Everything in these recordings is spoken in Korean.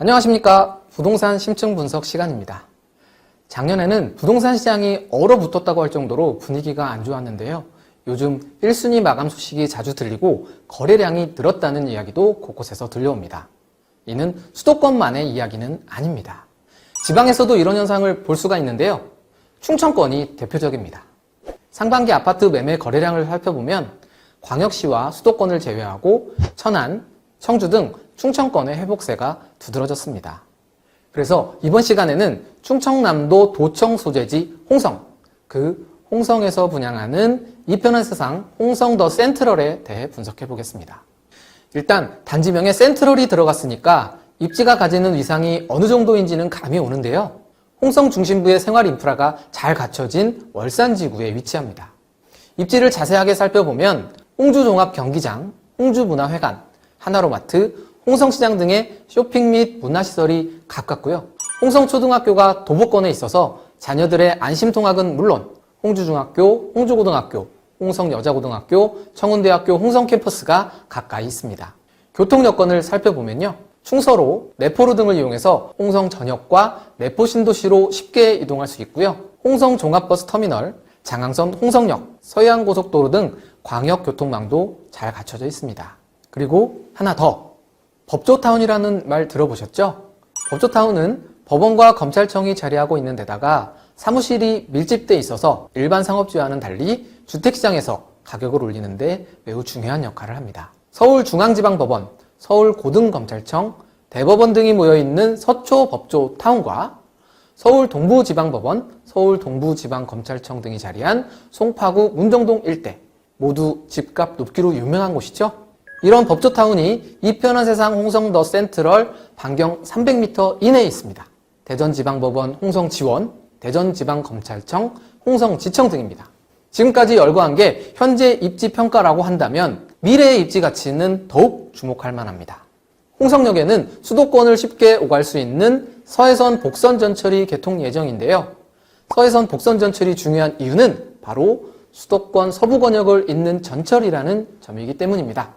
안녕하십니까. 부동산 심층 분석 시간입니다. 작년에는 부동산 시장이 얼어붙었다고 할 정도로 분위기가 안 좋았는데요. 요즘 1순위 마감 소식이 자주 들리고 거래량이 늘었다는 이야기도 곳곳에서 들려옵니다. 이는 수도권만의 이야기는 아닙니다. 지방에서도 이런 현상을 볼 수가 있는데요. 충청권이 대표적입니다. 상반기 아파트 매매 거래량을 살펴보면 광역시와 수도권을 제외하고 천안, 청주 등 충청권의 회복세가 두드러졌습니다. 그래서 이번 시간에는 충청남도 도청 소재지 홍성, 그 홍성에서 분양하는 이편한 세상 홍성 더 센트럴에 대해 분석해 보겠습니다. 일단 단지명에 센트럴이 들어갔으니까 입지가 가지는 위상이 어느 정도인지는 감이 오는데요. 홍성 중심부의 생활 인프라가 잘 갖춰진 월산지구에 위치합니다. 입지를 자세하게 살펴보면 홍주종합경기장, 홍주문화회관, 하나로마트, 홍성시장 등의 쇼핑 및 문화시설이 가깝고요. 홍성초등학교가 도보권에 있어서 자녀들의 안심통학은 물론 홍주중학교, 홍주고등학교, 홍성여자고등학교, 청운대학교 홍성캠퍼스가 가까이 있습니다. 교통 여건을 살펴보면요. 충서로, 내포로 등을 이용해서 홍성 전역과 내포 신도시로 쉽게 이동할 수 있고요. 홍성 종합버스 터미널, 장항선 홍성역, 서해안고속도로 등 광역교통망도 잘 갖춰져 있습니다. 그리고 하나 더, 법조타운이라는 말 들어보셨죠? 법조타운은 법원과 검찰청이 자리하고 있는 데다가 사무실이 밀집돼 있어서 일반 상업지와는 달리 주택시장에서 가격을 올리는데 매우 중요한 역할을 합니다. 서울중앙지방법원, 서울고등검찰청, 대법원 등이 모여있는 서초법조타운과 서울동부지방법원, 서울동부지방검찰청 등이 자리한 송파구 문정동 일대, 모두 집값 높기로 유명한 곳이죠. 이런 법조타운이 이편한 세상 홍성 더 센트럴 반경 300m 이내에 있습니다. 대전지방법원 홍성지원, 대전지방검찰청 홍성지청 등입니다. 지금까지 열거한 게 현재 입지평가라고 한다면 미래의 입지 가치는 더욱 주목할 만합니다. 홍성역에는 수도권을 쉽게 오갈 수 있는 서해선 복선전철이 개통 예정인데요. 서해선 복선전철이 중요한 이유는 바로 수도권 서부권역을 잇는 전철이라는 점이기 때문입니다.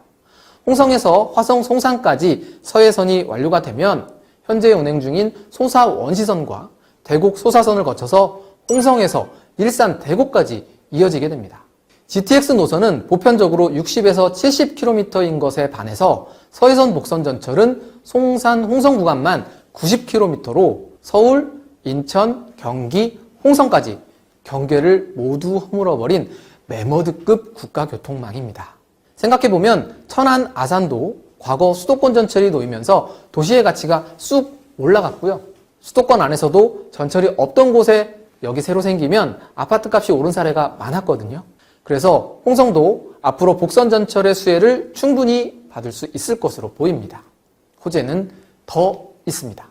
홍성에서 화성 송산까지 서해선이 완료가 되면 현재 운행 중인 소사 원시선과 대곡 소사선을 거쳐서 홍성에서 일산 대곡까지 이어지게 됩니다. GTX 노선은 보편적으로 60에서 70km인 것에 반해서 서해선 복선전철은 송산 홍성 구간만 90km로 서울, 인천, 경기, 홍성까지 경계를 모두 허물어버린 매머드급 국가교통망입니다. 생각해보면 천안, 아산도 과거 수도권 전철이 놓이면서 도시의 가치가 쑥 올라갔고요. 수도권 안에서도 전철이 없던 곳에 여기 새로 생기면 아파트 값이 오른 사례가 많았거든요. 그래서 홍성도 앞으로 복선전철의 수혜를 충분히 받을 수 있을 것으로 보입니다. 호재는 더 있습니다.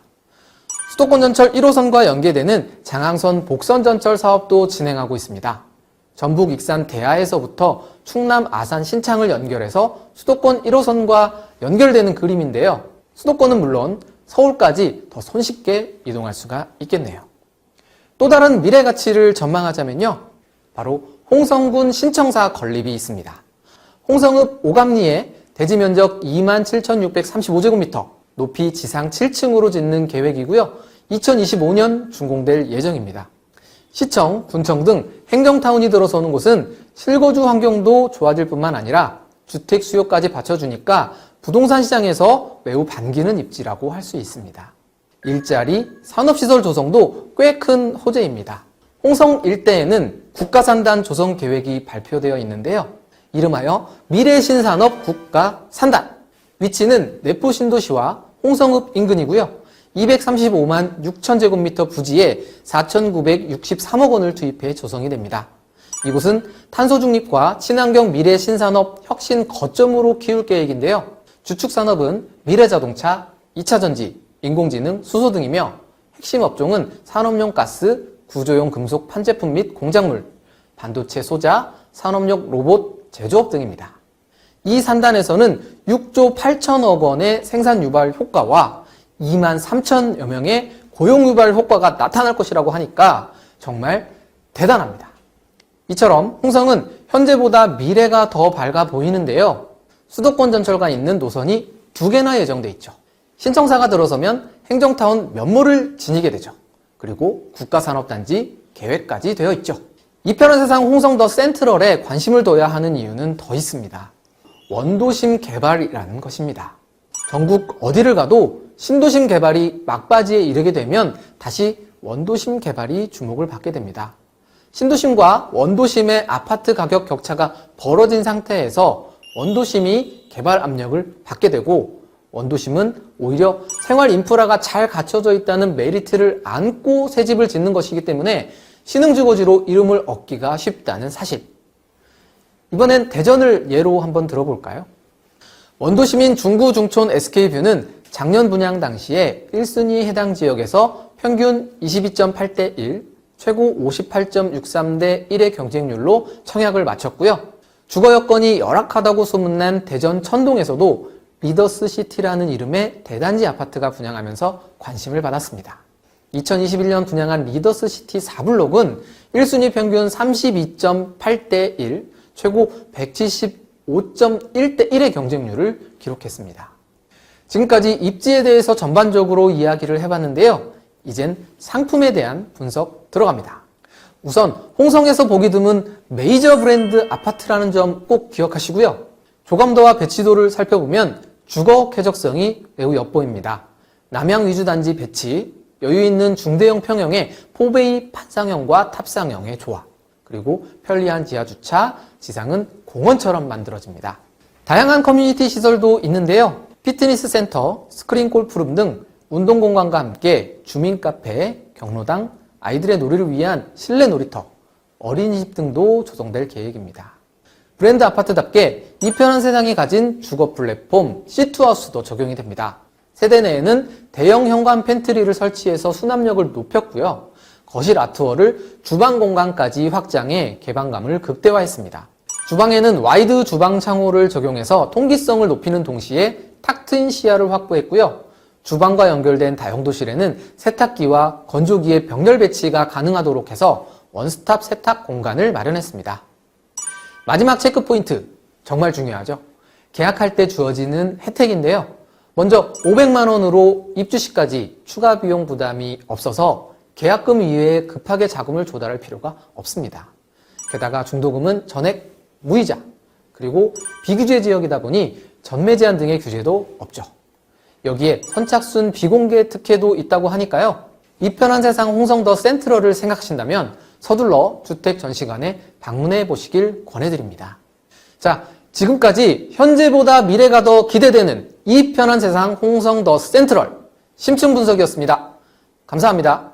수도권 전철 1호선과 연계되는 장항선 복선전철 사업도 진행하고 있습니다. 전북 익산 대하에서부터 충남 아산 신창을 연결해서 수도권 1호선과 연결되는 그림인데요. 수도권은 물론 서울까지 더 손쉽게 이동할 수가 있겠네요. 또 다른 미래 가치를 전망하자면요. 바로 홍성군 신청사 건립이 있습니다. 홍성읍 오감리에 대지 면적 27,635제곱미터, 높이 지상 7층으로 짓는 계획이고요. 2025년 준공될 예정입니다. 시청, 군청 등 행정타운이 들어서는 곳은 실거주 환경도 좋아질 뿐만 아니라 주택 수요까지 받쳐주니까 부동산 시장에서 매우 반기는 입지라고 할 수 있습니다. 일자리, 산업시설 조성도 꽤 큰 호재입니다. 홍성 일대에는 국가산단 조성 계획이 발표되어 있는데요. 이름하여 미래신산업 국가산단. 위치는 내포 신도시와 홍성읍 인근이고요. 235만 6천 제곱미터 부지에 4,963억 원을 투입해 조성이 됩니다. 이곳은 탄소 중립과 친환경 미래 신산업 혁신 거점으로 키울 계획인데요. 주축 산업은 미래자동차, 2차전지, 인공지능, 수소 등이며 핵심 업종은 산업용 가스, 구조용 금속 판제품 및 공작물, 반도체 소자, 산업용 로봇 제조업 등입니다. 이 산단에서는 6조 8천억 원의 생산 유발 효과와 2만 3천여 명의 고용 유발 효과가 나타날 것이라고 하니까 정말 대단합니다. 이처럼 홍성은 현재보다 미래가 더 밝아 보이는데요. 수도권 전철과 있는 노선이 2개나 예정돼 있죠. 신청사가 들어서면 행정타운 면모를 지니게 되죠. 그리고 국가산업단지 계획까지 되어 있죠. 이편한 세상 홍성 더 센트럴에 관심을 둬야 하는 이유는 더 있습니다. 원도심 개발이라는 것입니다. 전국 어디를 가도 신도심 개발이 막바지에 이르게 되면 다시 원도심 개발이 주목을 받게 됩니다. 신도심과 원도심의 아파트 가격 격차가 벌어진 상태에서 원도심이 개발 압력을 받게 되고, 원도심은 오히려 생활 인프라가 잘 갖춰져 있다는 메리트를 안고 새 집을 짓는 것이기 때문에 신흥주거지로 이름을 얻기가 쉽다는 사실. 이번엔 대전을 예로 한번 들어볼까요? 원도시민 중구 중촌 SK뷰는 작년 분양 당시에 1순위 해당 지역에서 평균 22.8대 1, 최고 58.63대 1의 경쟁률로 청약을 마쳤고요. 주거 여건이 열악하다고 소문난 대전 천동에서도 리더스시티라는 이름의 대단지 아파트가 분양하면서 관심을 받았습니다. 2021년 분양한 리더스시티 4블록은 1순위 평균 32.8대 1, 최고 175.1대 1의 경쟁률을 기록했습니다. 지금까지 입지에 대해서 전반적으로 이야기를 해봤는데요. 이젠 상품에 대한 분석 들어갑니다. 우선 홍성에서 보기 드문 메이저 브랜드 아파트라는 점 꼭 기억하시고요. 조감도와 배치도를 살펴보면 주거 쾌적성이 매우 엿보입니다. 남향 위주 단지 배치, 여유 있는 중대형 평형의 포베이 판상형과 탑상형의 조합, 그리고 편리한 지하주차, 지상은 공원처럼 만들어집니다. 다양한 커뮤니티 시설도 있는데요. 피트니스 센터, 스크린 골프룸 등 운동공간과 함께 주민 카페, 경로당, 아이들의 놀이를 위한 실내 놀이터, 어린이집 등도 조성될 계획입니다. 브랜드 아파트답게 이편한 세상이 가진 주거 플랫폼 C2하우스도 적용이 됩니다. 세대 내에는 대형 현관 팬트리를 설치해서 수납력을 높였고요. 거실 아트월을 주방 공간까지 확장해 개방감을 극대화했습니다. 주방에는 와이드 주방 창호를 적용해서 통기성을 높이는 동시에 탁 트인 시야를 확보했고요. 주방과 연결된 다용도실에는 세탁기와 건조기의 병렬 배치가 가능하도록 해서 원스톱 세탁 공간을 마련했습니다. 마지막 체크 포인트, 정말 중요하죠. 계약할 때 주어지는 혜택인데요. 먼저 500만 원으로 입주 시까지 추가 비용 부담이 없어서 계약금 이외에 급하게 자금을 조달할 필요가 없습니다. 게다가 중도금은 전액 무이자, 그리고 비규제 지역이다 보니 전매 제한 등의 규제도 없죠. 여기에 선착순 비공개 특혜도 있다고 하니까요. 이편한 세상 홍성 더 센트럴을 생각하신다면 서둘러 주택 전시관에 방문해 보시길 권해드립니다. 자, 지금까지 현재보다 미래가 더 기대되는 이편한 세상 홍성 더 센트럴 심층 분석이었습니다. 감사합니다.